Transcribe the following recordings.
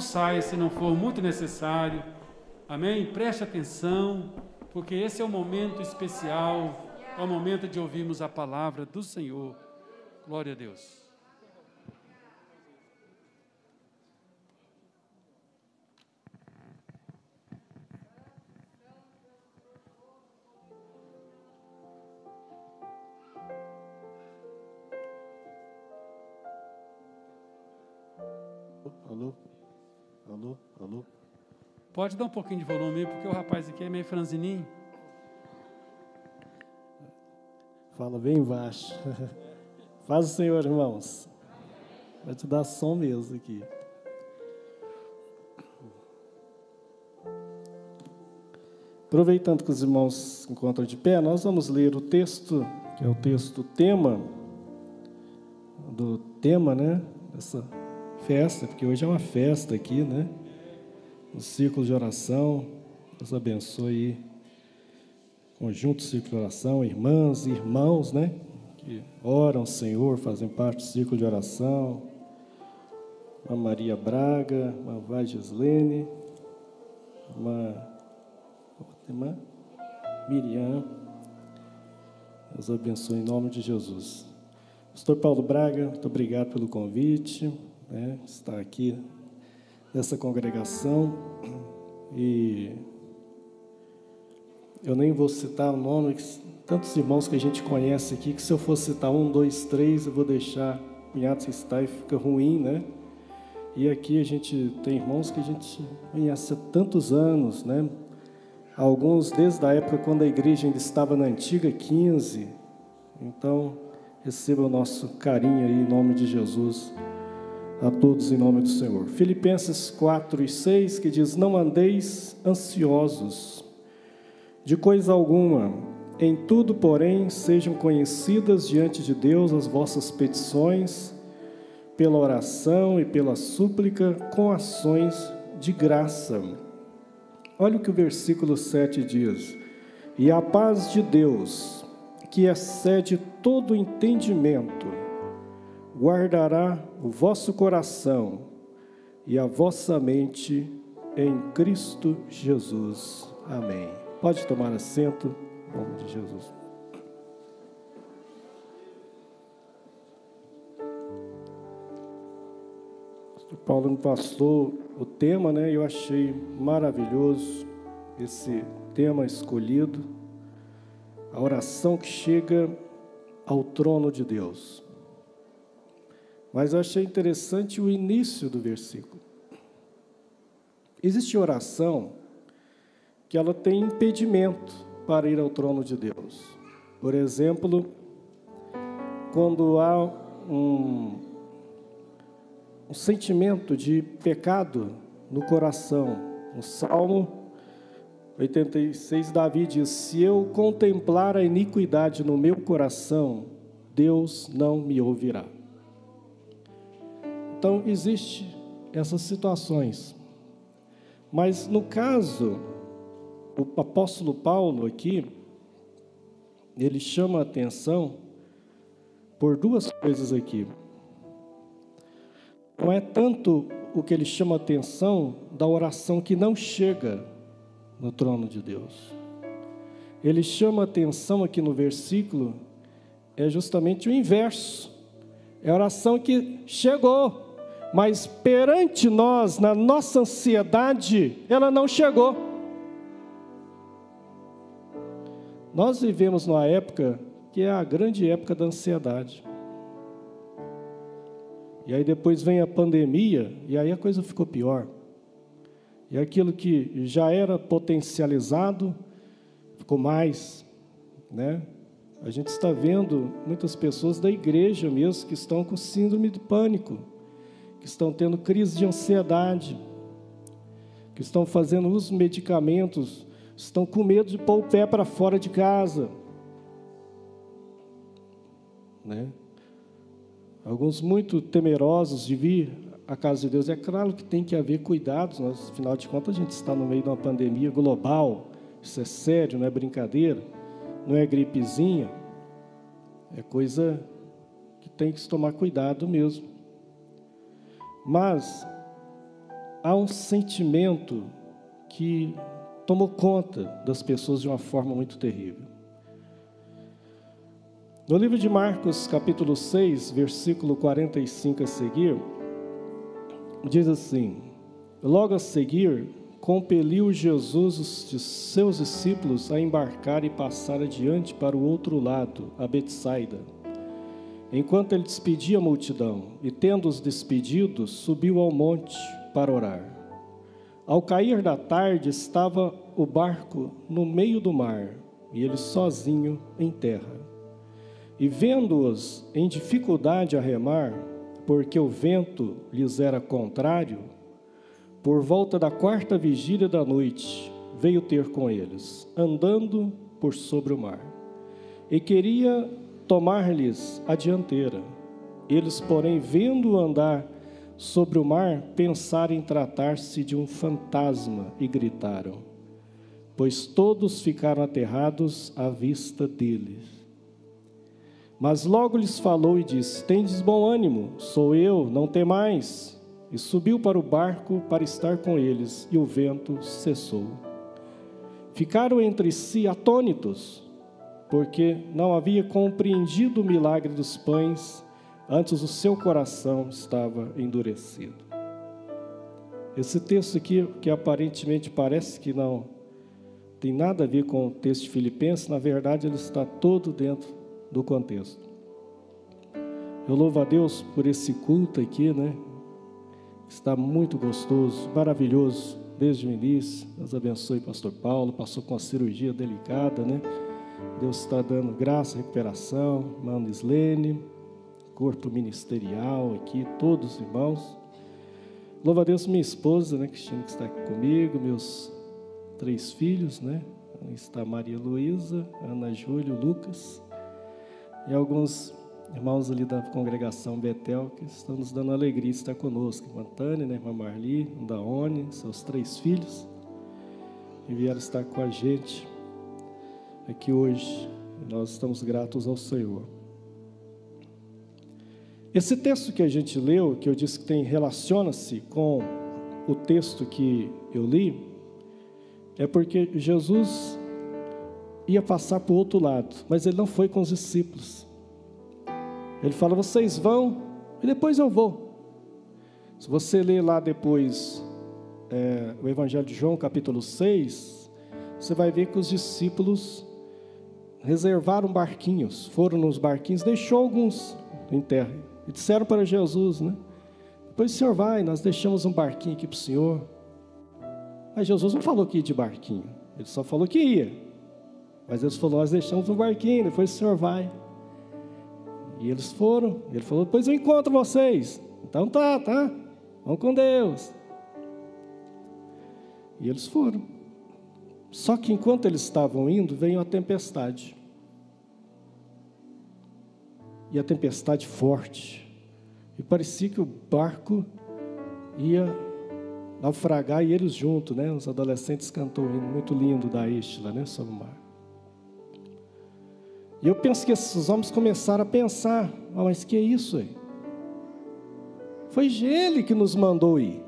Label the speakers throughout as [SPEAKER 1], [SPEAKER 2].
[SPEAKER 1] saia se não for muito necessário. Amém? Preste atenção, porque esse é um momento especial, é o momento de ouvirmos a palavra do Senhor. Glória a Deus.
[SPEAKER 2] Alô? Alô? Alô?
[SPEAKER 1] Pode dar um pouquinho de volume aí, porque o rapaz aqui é meio franzininho.
[SPEAKER 2] Fala bem baixo. Faz o Senhor, irmãos. Vai te dar som mesmo aqui. Aproveitando que os irmãos se encontram de pé, nós vamos ler o texto, que é o texto tema, né, dessa festa, porque hoje é uma festa aqui, né? O círculo de oração. Deus abençoe aí. Conjunto círculo de oração, irmãs e irmãos, né? Que oram ao Senhor, fazem parte do círculo de oração. A Maria Braga, a Vai Gislene, irmã Miriam. Deus abençoe em nome de Jesus. Pastor Paulo Braga, muito obrigado pelo convite, né? Estar aqui nessa congregação. E eu nem vou citar o nome, tantos irmãos que a gente conhece aqui, que se eu for citar 1, 2, 3, eu vou deixar cunhados que está e fica ruim, né? E aqui a gente tem irmãos que a gente conhece há tantos anos, né? Alguns desde a época quando a igreja ainda estava na antiga 15. Então, receba o nosso carinho aí em nome de Jesus, a todos em nome do Senhor. Filipenses 4:6, que diz: não andeis ansiosos de coisa alguma, em tudo, porém, sejam conhecidas diante de Deus as vossas petições, pela oração e pela súplica, com ações de graça. Olha o que o versículo 7 diz: e a paz de Deus, que excede todo entendimento, guardará o vosso coração e a vossa mente em Cristo Jesus. Amém. Pode tomar assento, em nome de Jesus. O Paulo me passou o tema, né? Eu achei maravilhoso esse tema escolhido, a oração que chega ao trono de Deus. Mas eu achei interessante o início do versículo. Existe oração que ela tem impedimento para ir ao trono de Deus. Por exemplo, quando há um sentimento de pecado no coração. No Salmo 86, Davi diz: se eu contemplar a iniquidade no meu coração, Deus não me ouvirá. Então, existem essas situações. Mas, no caso, o apóstolo Paulo aqui, ele chama a atenção por duas coisas aqui. Não é tanto o que ele chama a atenção da oração que não chega no trono de Deus. Ele chama a atenção aqui no versículo, é justamente o inverso. É a oração que chegou, mas perante nós, na nossa ansiedade, ela não chegou. Nós vivemos numa época que é a grande época da ansiedade. E aí depois vem a pandemia, e aí a coisa ficou pior. E aquilo que já era potencializado, ficou mais, né? A gente está vendo muitas pessoas da igreja mesmo, que estão com síndrome de pânico, que estão tendo crise de ansiedade, que estão fazendo uso de medicamentos, estão com medo de pôr o pé para fora de casa, né? Alguns muito temerosos de vir à casa de Deus. É claro que tem que haver cuidados, nós, afinal de contas a gente está no meio de uma pandemia global, isso é sério, não é brincadeira, não é gripezinha, é coisa que tem que se tomar cuidado mesmo. Mas há um sentimento que tomou conta das pessoas de uma forma muito terrível. No livro de Marcos, capítulo 6, versículo 45 a seguir, diz assim: logo a seguir, compeliu Jesus os seus discípulos a embarcar e passar adiante para o outro lado, a Betsaida. Enquanto ele despedia a multidão, e tendo-os despedido, subiu ao monte para orar. Ao cair da tarde, estava o barco no meio do mar, e ele sozinho em terra. E vendo-os em dificuldade a remar, porque o vento lhes era contrário, por volta da 4ª vigília da noite, veio ter com eles, andando por sobre o mar. E queria tomar-lhes a dianteira. Eles, porém, vendo-o andar sobre o mar, pensaram em tratar-se de um fantasma e gritaram, pois todos ficaram aterrados à vista dele. Mas logo lhes falou e disse: tendes bom ânimo, sou eu, não temais. E subiu para o barco para estar com eles, e o vento cessou. Ficaram entre si atônitos, porque não havia compreendido o milagre dos pães, antes o seu coração estava endurecido. Esse texto aqui, que aparentemente parece que não tem nada a ver com o texto de Filipenses, na verdade ele está todo dentro do contexto. Eu louvo a Deus por esse culto aqui, né? Está muito gostoso, maravilhoso, desde o início. Deus abençoe o pastor Paulo, passou com a cirurgia delicada, né? Deus está dando graça, recuperação, irmã Islene, corpo ministerial aqui, todos os irmãos. Louvo a Deus minha esposa, né, Cristina, que está aqui comigo, meus 3 filhos, né? Está Maria Luísa, Ana Júlia, Lucas, e alguns irmãos ali da congregação Betel, que estão nos dando alegria de estar conosco. Irmã Tânia, né, irmã Marli, Daone, seus 3 filhos, que vieram estar com a gente aqui hoje. Nós estamos gratos ao Senhor. Esse texto que a gente leu, que eu disse que relaciona-se com o texto que eu li, é porque Jesus ia passar para o outro lado, mas ele não foi com os discípulos. Ele fala: vocês vão e depois eu vou. Se você ler lá depois o Evangelho de João, capítulo 6, você vai ver que os discípulos reservaram barquinhos, foram nos barquinhos, deixou alguns em terra, e disseram para Jesus, né? Depois o Senhor vai, nós deixamos um barquinho aqui para o Senhor. Mas Jesus não falou que ia de barquinho, ele só falou que ia. Mas eles falaram: nós deixamos um barquinho, depois o Senhor vai. E eles foram, ele falou: depois eu encontro vocês. Então tá, vão com Deus. E eles foram. Só que enquanto eles estavam indo, veio a tempestade. E a tempestade forte. E parecia que o barco ia naufragar e eles junto, né? Os adolescentes cantou um hino muito lindo da Estila, né? Sobre o mar. E eu penso que esses homens começaram a pensar: mas que é isso aí? Foi ele que nos mandou ir.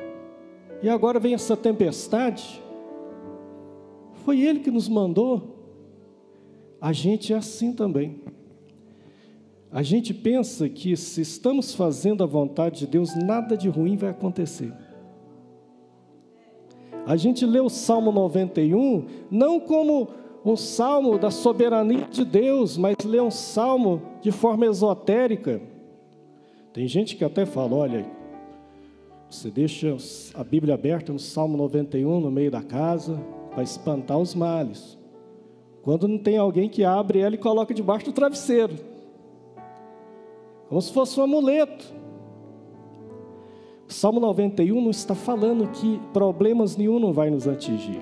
[SPEAKER 2] E agora vem essa tempestade. Foi ele que nos mandou. A gente é assim também. A gente pensa que se estamos fazendo a vontade de Deus, nada de ruim vai acontecer. A gente lê o Salmo 91, não como um salmo da soberania de Deus, mas lê um salmo de forma esotérica. Tem gente que até fala: olha, você deixa a Bíblia aberta no Salmo 91 no meio da casa para espantar os males. Quando não tem alguém que abre ela e coloca debaixo do travesseiro, como se fosse um amuleto. O Salmo 91 não está falando que problemas nenhum não vai nos atingir.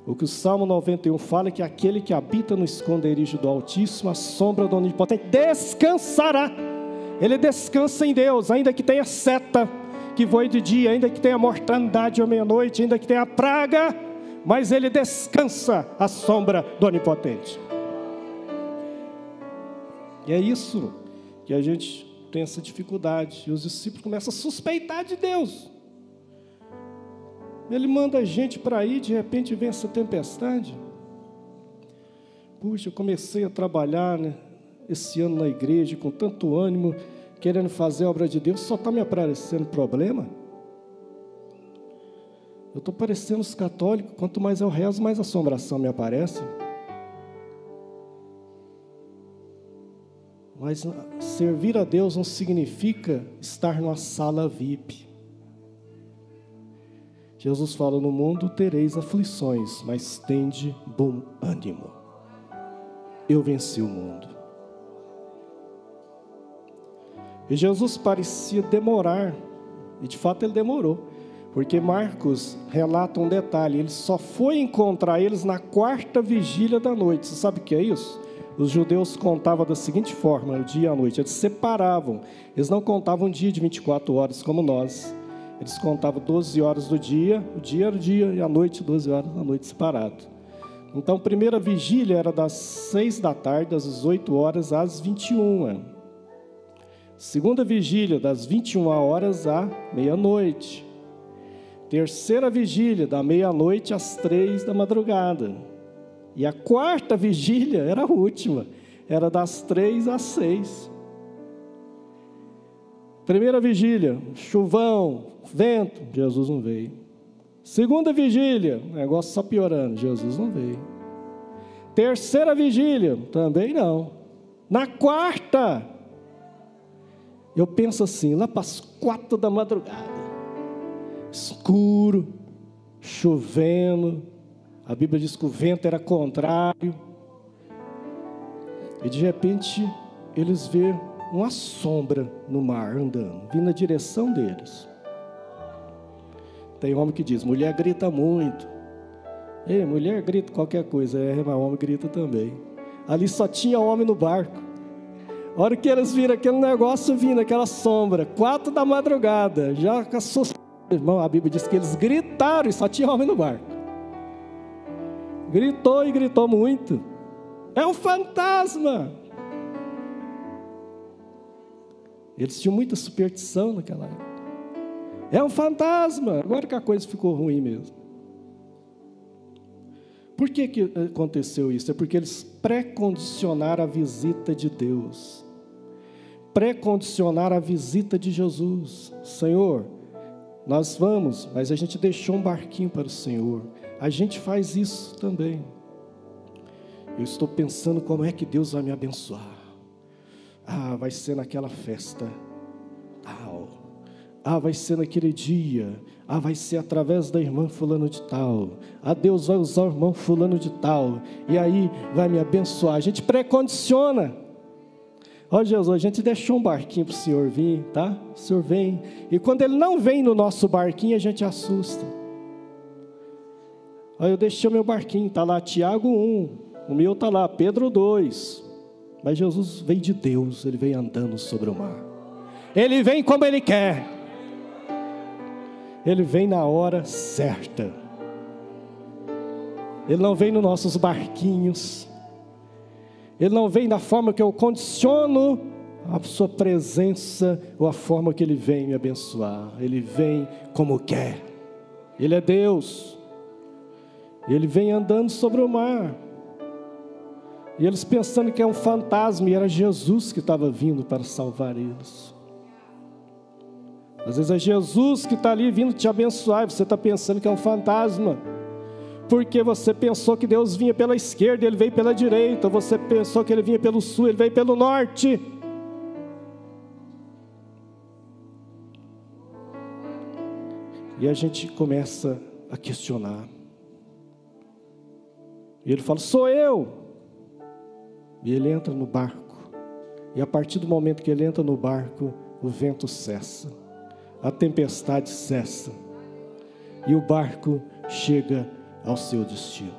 [SPEAKER 2] O que o Salmo 91 fala é que aquele que habita no esconderijo do Altíssimo, a sombra do Onipotente, descansará. Ele descansa em Deus, ainda que tenha seta que voe de dia, ainda que tenha mortandade à meia-noite, ainda que tenha praga, mas ele descansa à sombra do Onipotente. E é isso que a gente tem essa dificuldade, e os discípulos começam a suspeitar de Deus. Ele manda a gente para ir, de repente vem essa tempestade. Puxa, eu comecei a trabalhar, né, esse ano na igreja, com tanto ânimo, querendo fazer a obra de Deus, só está me aparecendo problema. Eu estou parecendo os católicos, quanto mais eu rezo, mais assombração me aparece. Mas servir a Deus não significa estar numa sala VIP. Jesus fala, no mundo tereis aflições, mas tende bom ânimo. Eu venci o mundo. E Jesus parecia demorar, e de fato ele demorou, porque Marcos relata um detalhe, ele só foi encontrar eles na 4ª vigília da noite. Você sabe o que é isso? Os judeus contavam da seguinte forma, o dia e a noite, eles separavam, eles não contavam um dia de 24 horas como nós, eles contavam 12 horas do dia, o dia era o dia e a noite, 12 horas da noite separado. Então, a primeira vigília era das 6 da tarde, das 18 horas às 21. Segunda vigília, das 21 horas à meia-noite. Terceira vigília, da meia-noite às 3 da madrugada. E a 4ª vigília era a última, era das 3 às 6. Primeira vigília, chuvão, vento, Jesus não veio. Segunda vigília, negócio só piorando, Jesus não veio. Terceira vigília, também não. Na 4ª, eu penso assim, lá para as 4 da madrugada, escuro, chovendo, a Bíblia diz que o vento era contrário, e de repente eles vêem uma sombra no mar andando, vindo na direção deles. Tem homem que diz, mulher grita muito. Ei, mulher grita qualquer coisa, mas homem grita também. Ali só tinha homem no barco. A hora que eles viram aquele negócio vindo, aquela sombra, 4 da madrugada, já assustaram. Irmão, a Bíblia diz que eles gritaram e só tinha homem no barco. Gritou e gritou muito. É um fantasma! Eles tinham muita superstição naquela época. É um fantasma! Agora que a coisa ficou ruim mesmo. Por que aconteceu isso? É porque eles pré-condicionaram a visita de Deus. Pré-condicionaram a visita de Jesus. Senhor, nós vamos, mas a gente deixou um barquinho para o Senhor. A gente faz isso também. Eu estou pensando como é que Deus vai me abençoar. Ah, vai ser naquela festa tal. Ah, vai ser naquele dia. Ah, vai ser através da irmã fulano de tal. Ah, Deus vai usar o irmão fulano de tal. E aí vai me abençoar. A gente pré-condiciona. Ó Jesus, a gente deixou um barquinho para o Senhor vir, tá? O Senhor vem. E quando Ele não vem no nosso barquinho, a gente assusta. Ó, eu deixei o meu barquinho, está lá Tiago 1. O meu está lá, Pedro 2. Mas Jesus veio de Deus, Ele vem andando sobre o mar. Ele vem como Ele quer. Ele vem na hora certa. Ele não vem nos nossos barquinhos. Ele não vem da forma que eu condiciono a sua presença ou a forma que Ele vem me abençoar. Ele vem como quer. Ele é Deus. Ele vem andando sobre o mar. E eles pensando que é um fantasma, e era Jesus que estava vindo para salvar eles. Às vezes é Jesus que está ali vindo te abençoar, e você está pensando que é um fantasma. Porque você pensou que Deus vinha pela esquerda, Ele veio pela direita. Você pensou que Ele vinha pelo sul, Ele veio pelo norte. E a gente começa a questionar. E Ele fala, sou eu. E Ele entra no barco. E a partir do momento que Ele entra no barco, o vento cessa. A tempestade cessa. E o barco chega ao seu destino.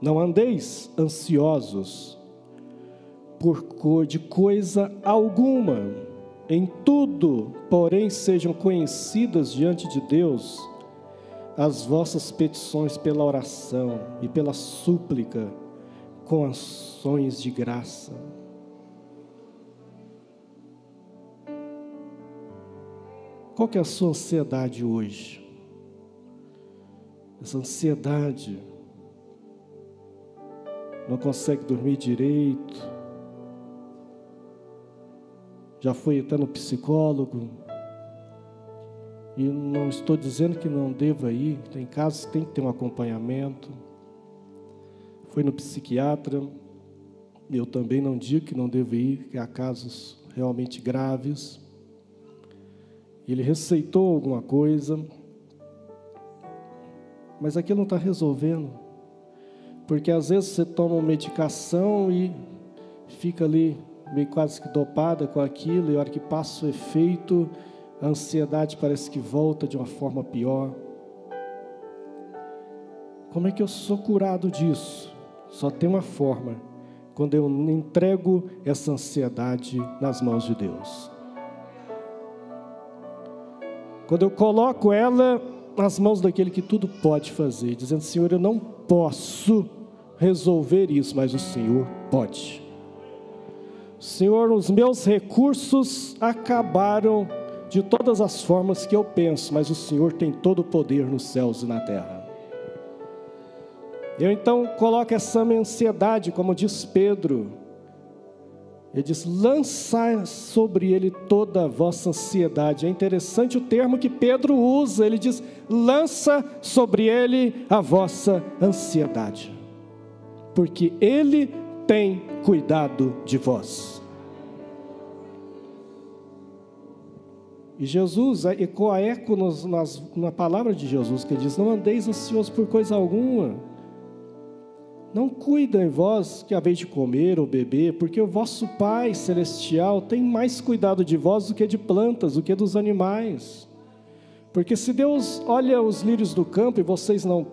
[SPEAKER 2] Não andeis ansiosos de coisa alguma. Em tudo, porém, sejam conhecidas diante de Deus as vossas petições pela oração e pela súplica com ações de graça. Qual que é a sua ansiedade hoje? Essa ansiedade, não consegue dormir direito, já foi até no psicólogo, e não estou dizendo que não deva ir, tem casos que tem que ter um acompanhamento, foi no psiquiatra, eu também não digo que não deva ir, que há casos realmente graves, ele receitou alguma coisa, mas aquilo não está resolvendo, porque às vezes você toma uma medicação e fica ali meio quase que dopada com aquilo, e a hora que passa o efeito, a ansiedade parece que volta de uma forma pior. Como é que eu sou curado disso? Só tem uma forma, quando eu entrego essa ansiedade nas mãos de Deus. Quando eu coloco ela nas mãos daquele que tudo pode fazer, dizendo: Senhor, eu não posso resolver isso, mas o Senhor pode. Senhor, os meus recursos acabaram de todas as formas que eu penso, mas o Senhor tem todo o poder nos céus e na terra. Eu então coloco essa minha ansiedade, como diz Pedro, ele diz: lançai sobre ele toda a vossa ansiedade. É interessante o termo que Pedro usa, ele diz: lança sobre ele a vossa ansiedade, porque ele tem cuidado de vós. E Jesus ecoa eco na palavra de Jesus, que ele diz: não andeis ansiosos por coisa alguma. Não cuida em vós que haveis de comer ou beber, porque o vosso Pai Celestial tem mais cuidado de vós do que de plantas, do que dos animais. Porque se Deus olha os lírios do campo e vocês não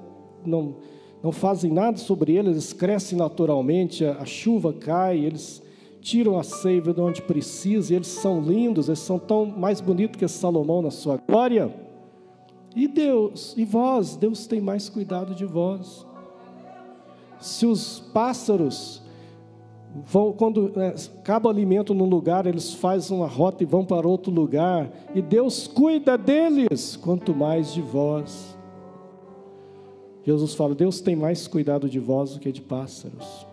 [SPEAKER 2] fazem nada sobre eles, eles crescem naturalmente, a chuva cai, eles tiram a seiva de onde precisa, e eles são lindos, eles são tão mais bonitos que Salomão na sua glória. E vós, Deus tem mais cuidado de vós. Se os pássaros vão, quando acaba o alimento num lugar, eles fazem uma rota e vão para outro lugar, e Deus cuida deles, quanto mais de vós. Jesus fala: Deus tem mais cuidado de vós do que de pássaros.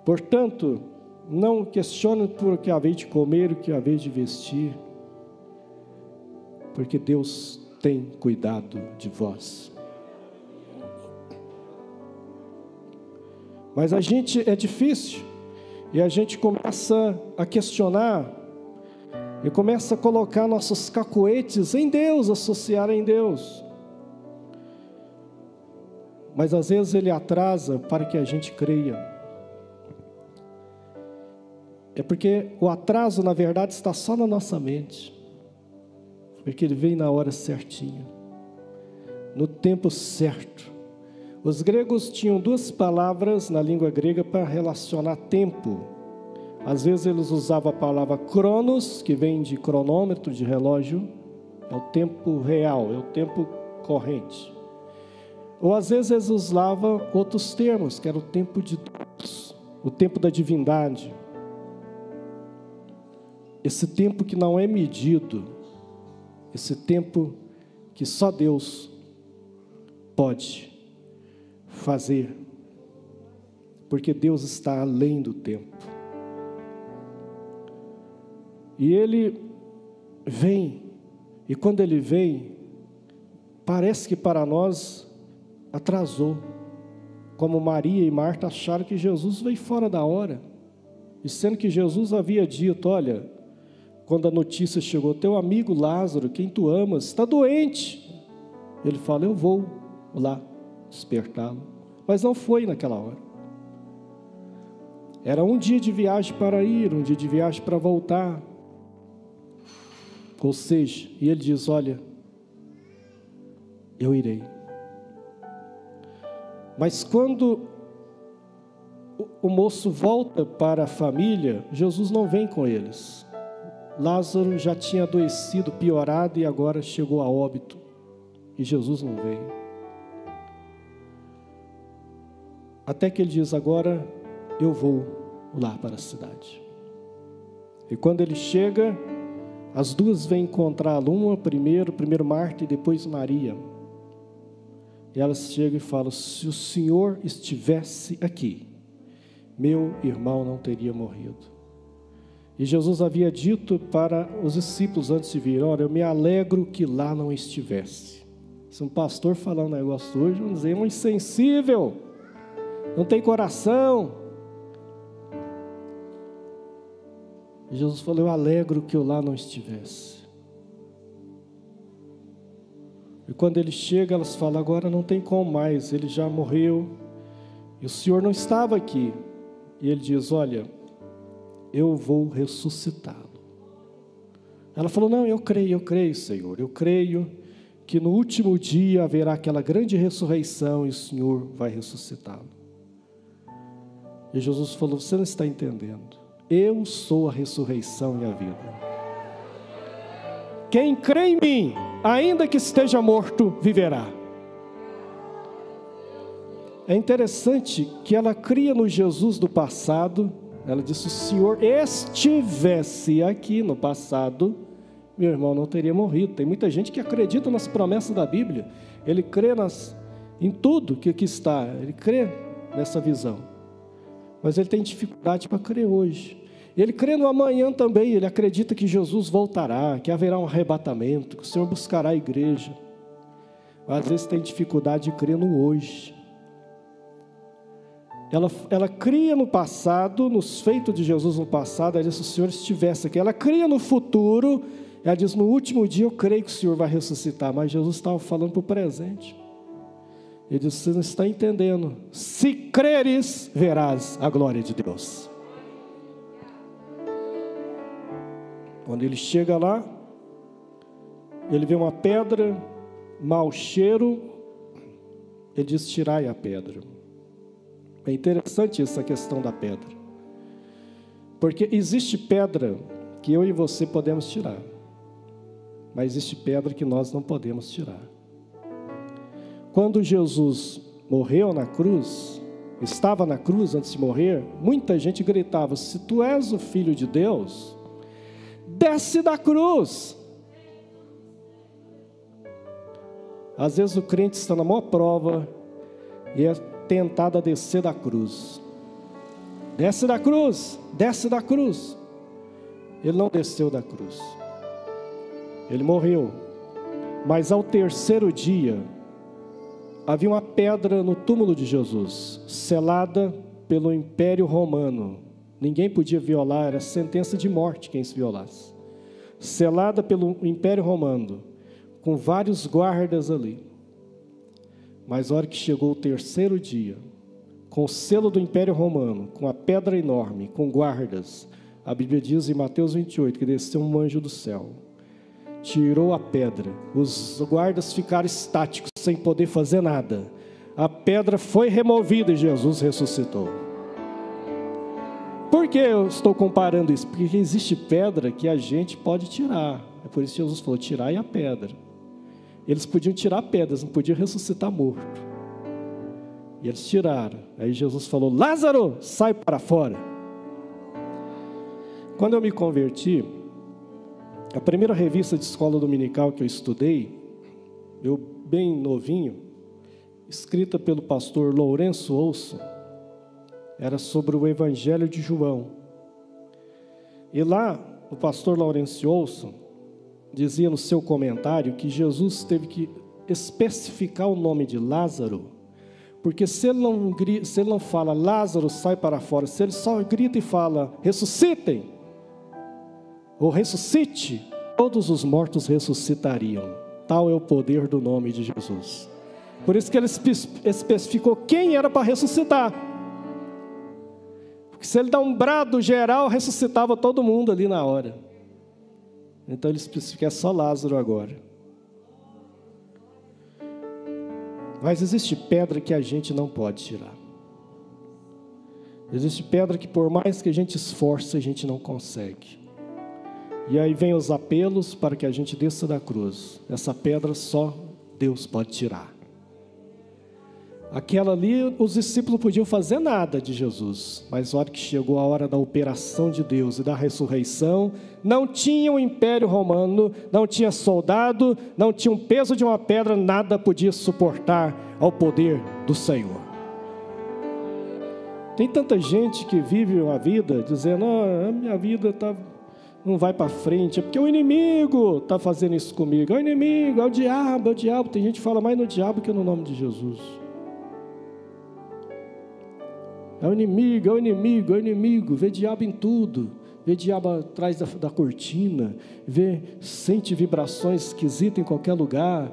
[SPEAKER 2] Portanto, não questione por o que haveis de comer, o que haveis de vestir, porque Deus tem cuidado de vós. Mas a gente, é difícil, e a gente começa a questionar, e começa a colocar nossos cacoetes em Deus, associar em Deus. Mas às vezes Ele atrasa para que a gente creia. É porque o atraso, na verdade, está só na nossa mente, porque Ele vem na hora certinha, no tempo certo. Os gregos tinham duas palavras na língua grega para relacionar tempo. Às vezes eles usavam a palavra cronos, que vem de cronômetro, de relógio, é o tempo real, é o tempo corrente. Ou às vezes eles usavam outros termos, que era o tempo de Deus, o tempo da divindade. Esse tempo que não é medido, esse tempo que só Deus pode fazer, porque Deus está além do tempo. E Ele vem, e quando Ele vem, parece que para nós atrasou, como Maria e Marta acharam que Jesus veio fora da hora, e sendo que Jesus havia dito: olha, quando a notícia chegou, teu amigo Lázaro, quem tu amas, está doente. Ele fala: eu vou lá despertá-lo. Mas não foi naquela hora. Era um dia de viagem para ir, um dia de viagem para voltar. Ou seja, e ele diz: olha, eu irei. Mas quando o moço volta para a família, Jesus não vem com eles. Lázaro já tinha adoecido, piorado, e agora chegou a óbito, e Jesus não veio. Até que ele diz: agora eu vou lá para a cidade. E quando ele chega, As duas vêm encontrá-lo, uma primeiro Marta e depois Maria. E elas chegam e falam: se o Senhor estivesse aqui, meu irmão não teria morrido. E Jesus havia dito para os discípulos antes de vir: olha, eu me alegro que lá não estivesse. Se um pastor falar um negócio hoje, vamos dizer, é um insensível, não tem coração. E Jesus falou: eu alegro que eu lá não estivesse. E quando ele chega, elas falam: agora não tem como mais, ele já morreu, e o Senhor não estava aqui. E ele diz: olha, eu vou ressuscitá-lo. Ela falou: não, eu creio, Senhor, eu creio que no último dia haverá aquela grande ressurreição e o Senhor vai ressuscitá-lo. E Jesus falou: você não está entendendo, eu sou a ressurreição e a vida. Quem crê em mim, ainda que esteja morto, viverá. É interessante que ela cria no Jesus do passado. Ela disse: se o Senhor estivesse aqui no passado, meu irmão não teria morrido. Tem muita gente que acredita nas promessas da Bíblia. Ele crê em tudo que aqui está. Ele crê nessa visão. Mas ele tem dificuldade para crer hoje. Ele crê no amanhã também. Ele acredita que Jesus voltará, que haverá um arrebatamento, que o Senhor buscará a igreja. Mas às vezes tem dificuldade de crer no hoje. Ela cria no passado, nos feitos de Jesus no passado. Ela diz: se o Senhor estivesse aqui. Ela cria no futuro. Ela diz: no último dia eu creio que o Senhor vai ressuscitar. Mas Jesus estava falando para o presente. Ele disse: você não está entendendo. Se creres, verás a glória de Deus. Quando ele chega lá, ele vê uma pedra, mau cheiro. Ele diz: tirai a pedra. É interessante essa questão da pedra, porque existe pedra que eu e você podemos tirar, mas existe pedra que nós não podemos tirar. Quando Jesus morreu na cruz, estava na cruz antes de morrer, muita gente gritava: se tu és o Filho de Deus, desce da cruz. Às vezes o crente está na maior prova e é tentado a descer da cruz. Desce da cruz, desce da cruz. Ele não desceu da cruz. Ele morreu. Mas ao terceiro dia, havia uma pedra no túmulo de Jesus, selada pelo Império Romano. Ninguém podia violar, era sentença de morte quem se violasse. Selada pelo Império Romano, com vários guardas ali. Mas a hora que chegou o terceiro dia, com o selo do Império Romano, com a pedra enorme, com guardas, a Bíblia diz em Mateus 28, que desceu um anjo do céu, tirou a pedra, os guardas ficaram estáticos, sem poder fazer nada. A pedra foi removida e Jesus ressuscitou. Por que eu estou comparando isso? Porque existe pedra que a gente pode tirar. É por isso que Jesus falou: tirai a pedra. Eles podiam tirar pedras, não podiam ressuscitar morto. E eles tiraram. Aí Jesus falou: Lázaro, sai para fora. Quando eu me converti, a primeira revista de escola dominical que eu estudei, eu bem novinho, escrita pelo pastor Lourenço Olson, era sobre o Evangelho de João. E lá, o pastor Lourenço Olson dizia no seu comentário que Jesus teve que especificar o nome de Lázaro, porque se ele não fala Lázaro, sai para fora, se ele só grita e fala ressuscitem, ou ressuscite, todos os mortos ressuscitariam. Tal é o poder do nome de Jesus. Por isso que ele especificou quem era para ressuscitar. Porque se ele dá um brado geral, ressuscitava todo mundo ali na hora. Então ele especifica: é só Lázaro agora. Mas existe pedra que a gente não pode tirar. Existe pedra que por mais que a gente esforce, a gente não consegue. E aí vem os apelos para que a gente desça da cruz. Essa pedra só Deus pode tirar. Aquela ali, os discípulos não podiam fazer nada de Jesus, mas na hora que chegou a hora da operação de Deus e da ressurreição, não tinha o Império Romano, não tinha soldado, não tinha um peso de uma pedra, nada podia suportar ao poder do Senhor. Tem tanta gente que vive uma vida dizendo, a minha vida não vai para frente, é porque o inimigo está fazendo isso comigo, é o inimigo, é o diabo, é o diabo. Tem gente que fala mais no diabo que no nome de Jesus. É o inimigo, é o inimigo, é o inimigo. Vê diabo em tudo. Vê diabo atrás da cortina. Sente vibrações esquisitas em qualquer lugar.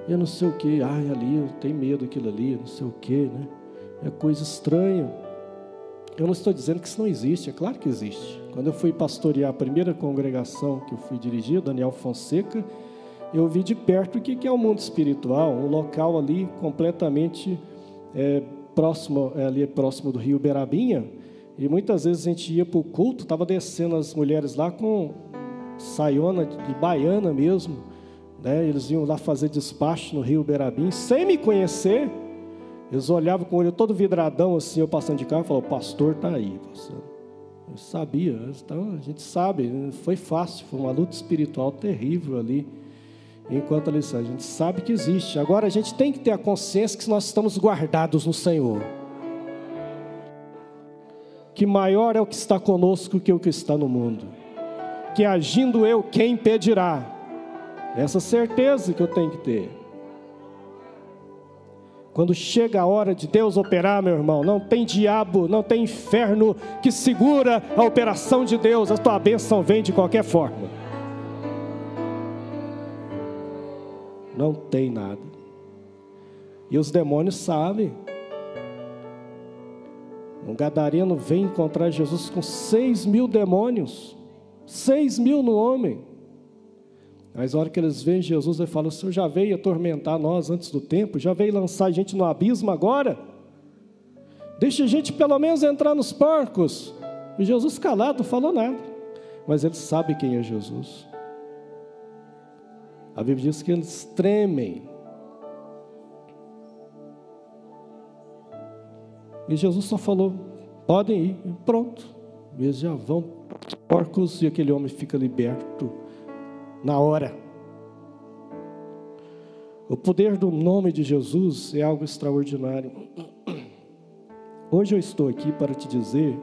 [SPEAKER 2] Eu não sei o que. Ali, eu tenho medo daquilo ali, não sei o que, né? É coisa estranha. Eu não estou dizendo que isso não existe, é claro que existe. Quando eu fui pastorear a primeira congregação que eu fui dirigir, Daniel Fonseca, eu vi de perto o que é o mundo espiritual, um local ali completamente próximo do rio Berabinha, e muitas vezes a gente ia para o culto, estava descendo as mulheres lá com saiona de baiana mesmo, né? Eles iam lá fazer despacho no rio Berabinha, sem me conhecer. Eles olhavam com o olho todo vidradão assim, eu passando de carro, e falavam, o pastor está aí. Eu sabia, então a gente sabe, foi fácil, foi uma luta espiritual terrível ali, enquanto a gente sabe que existe. Agora a gente tem que ter a consciência que nós estamos guardados no Senhor, que maior é o que está conosco que o que está no mundo, que agindo eu, quem impedirá? Essa certeza que eu tenho que ter. Quando chega a hora de Deus operar, meu irmão, não tem diabo, não tem inferno que segura a operação de Deus. A tua bênção vem de qualquer forma. Não tem nada. E os demônios sabem. Um gadareno vem encontrar Jesus com 6.000 demônios. 6.000 no homem. Mas na hora que eles veem Jesus, ele fala, o Senhor já veio atormentar nós antes do tempo, já veio lançar a gente no abismo agora, deixa a gente pelo menos entrar nos porcos. E Jesus calado, não falou nada, mas eles sabem quem é Jesus. A Bíblia diz que eles tremem. E Jesus só falou, podem ir, e pronto. Eles já vão porcos e aquele homem fica liberto na hora. O poder do nome de Jesus é algo extraordinário. Hoje eu estou aqui para te dizer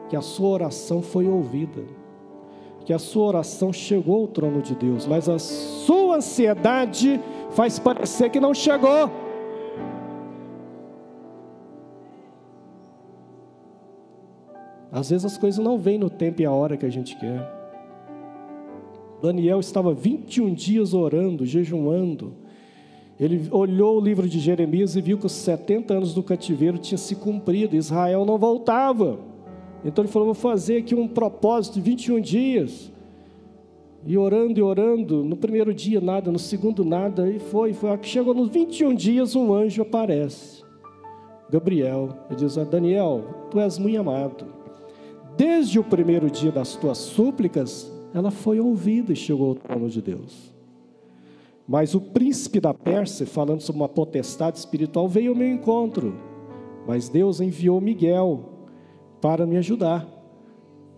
[SPEAKER 2] que a sua oração foi ouvida, que a sua oração chegou ao trono de Deus, mas a sua ansiedade faz parecer que não chegou. Às vezes as coisas não vêm no tempo e a hora que a gente quer. Daniel estava 21 dias orando, jejuando. Ele olhou o livro de Jeremias e viu que os 70 anos do cativeiro tinham se cumprido. Israel não voltava. Então ele falou, vou fazer aqui um propósito de 21 dias. E orando. No primeiro dia nada, no segundo nada. E foi. Chegou nos 21 dias, um anjo aparece. Gabriel. Ele diz, Daniel, tu és muito amado. Desde o primeiro dia das tuas súplicas, ela foi ouvida e chegou ao trono de Deus. Mas o príncipe da Pérsia, falando sobre uma potestade espiritual, veio ao meu encontro. Mas Deus enviou Miguel para me ajudar.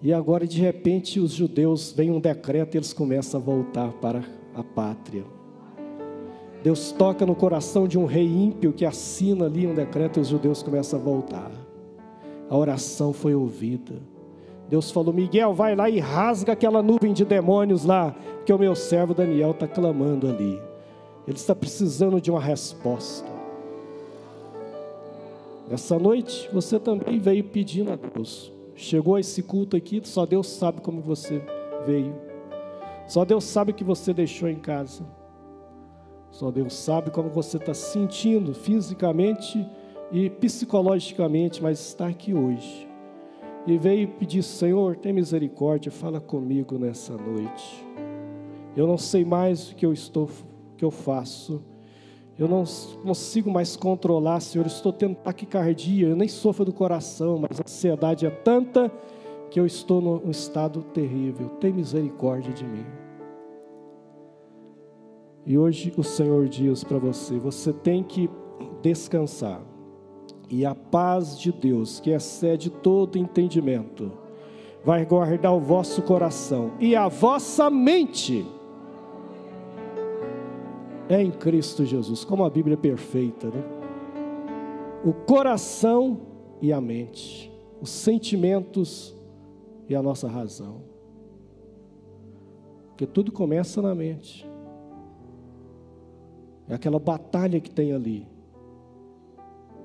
[SPEAKER 2] E agora, de repente, os judeus, vem um decreto e eles começam a voltar para a pátria. Deus toca no coração de um rei ímpio que assina ali um decreto e os judeus começam a voltar. A oração foi ouvida. Deus falou, Miguel, vai lá e rasga aquela nuvem de demônios lá, porque o meu servo Daniel está clamando ali. Ele está precisando de uma resposta. Essa noite, você também veio pedindo a Deus. Chegou a esse culto aqui, só Deus sabe como você veio. Só Deus sabe o que você deixou em casa. Só Deus sabe como você está se sentindo fisicamente e psicologicamente, mas está aqui hoje. E veio pedir, Senhor, tem misericórdia, fala comigo nessa noite. Eu não sei mais o que eu faço. Eu não consigo mais controlar, Senhor. Eu estou tendo taquicardia, eu nem sofro do coração, mas a ansiedade é tanta que eu estou num estado terrível. Tem misericórdia de mim. E hoje o Senhor diz para você, você tem que descansar. E a paz de Deus, que excede todo entendimento, vai guardar o vosso coração e a vossa mente em Cristo Jesus. Como a Bíblia é perfeita, né? O coração e a mente, os sentimentos e a nossa razão. Porque tudo começa na mente. É aquela batalha que tem ali.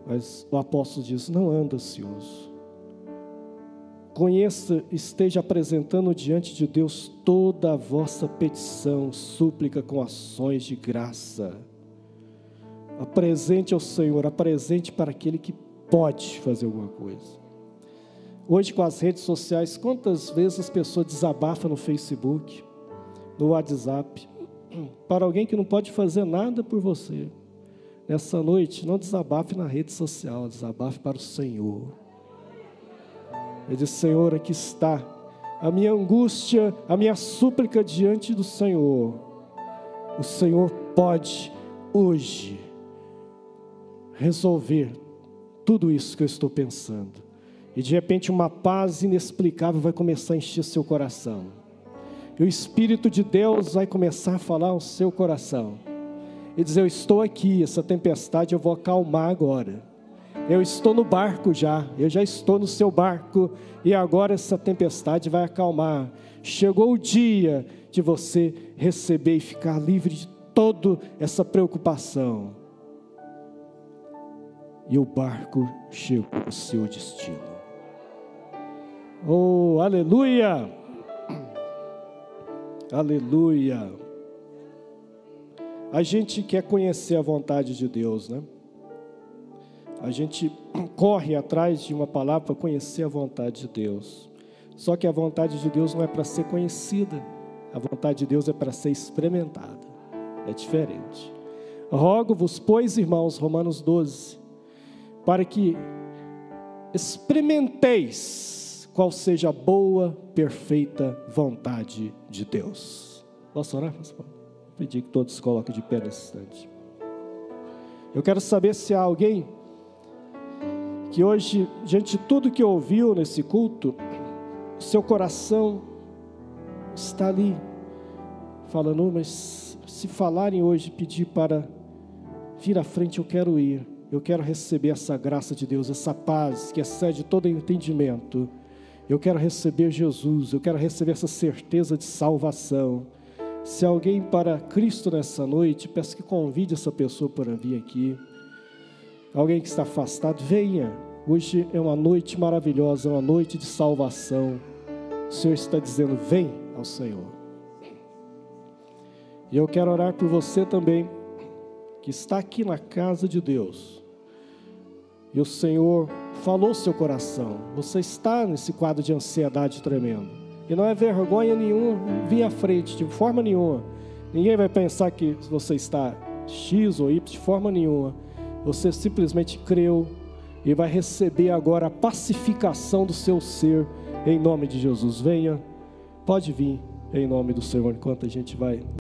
[SPEAKER 2] Mas o apóstolo diz: não anda ansioso. Conheça, esteja apresentando diante de Deus toda a vossa petição, súplica com ações de graça. Apresente ao Senhor, apresente para aquele que pode fazer alguma coisa. Hoje, com as redes sociais, quantas vezes as pessoas desabafam no Facebook, no WhatsApp, para alguém que não pode fazer nada por você. Nessa noite, não desabafe na rede social, desabafe para o Senhor. Ele diz: Senhor, aqui está a minha angústia, a minha súplica diante do Senhor. O Senhor pode hoje resolver tudo isso que eu estou pensando. E de repente uma paz inexplicável vai começar a encher seu coração. E o Espírito de Deus vai começar a falar ao seu coração. E dizer: eu estou aqui, essa tempestade eu vou acalmar agora. Eu estou no barco já, eu já estou no seu barco. E agora essa tempestade vai acalmar. Chegou o dia de você receber e ficar livre de toda essa preocupação. E o barco chegou ao seu destino. Oh, aleluia! Aleluia! A gente quer conhecer a vontade de Deus, né? A gente corre atrás de uma palavra para conhecer a vontade de Deus. Só que a vontade de Deus não é para ser conhecida. A vontade de Deus é para ser experimentada. É diferente. Rogo-vos, pois, irmãos, Romanos 12, para que experimenteis qual seja a boa, perfeita vontade de Deus. Posso orar, pastor? Vou pedir que todos coloquem de pé nesse instante. Eu quero saber se há alguém que hoje, diante de tudo que ouviu nesse culto, o seu coração está ali, falando: mas se falarem hoje, pedir para vir à frente, eu quero ir. Eu quero receber essa graça de Deus, essa paz que excede todo entendimento. Eu quero receber Jesus, eu quero receber essa certeza de salvação. Se alguém para Cristo nessa noite, peço que convide essa pessoa para vir aqui. Alguém que está afastado, venha. Hoje é uma noite maravilhosa, é uma noite de salvação. O Senhor está dizendo: vem ao Senhor. E eu quero orar por você também, que está aqui na casa de Deus. E o Senhor falou seu coração. Você está nesse quadro de ansiedade tremendo. E não é vergonha nenhuma vir à frente, de forma nenhuma. Ninguém vai pensar que você está X ou Y, de forma nenhuma. Você simplesmente creu e vai receber agora a pacificação do seu ser, em nome de Jesus. Venha, pode vir, em nome do Senhor, enquanto a gente vai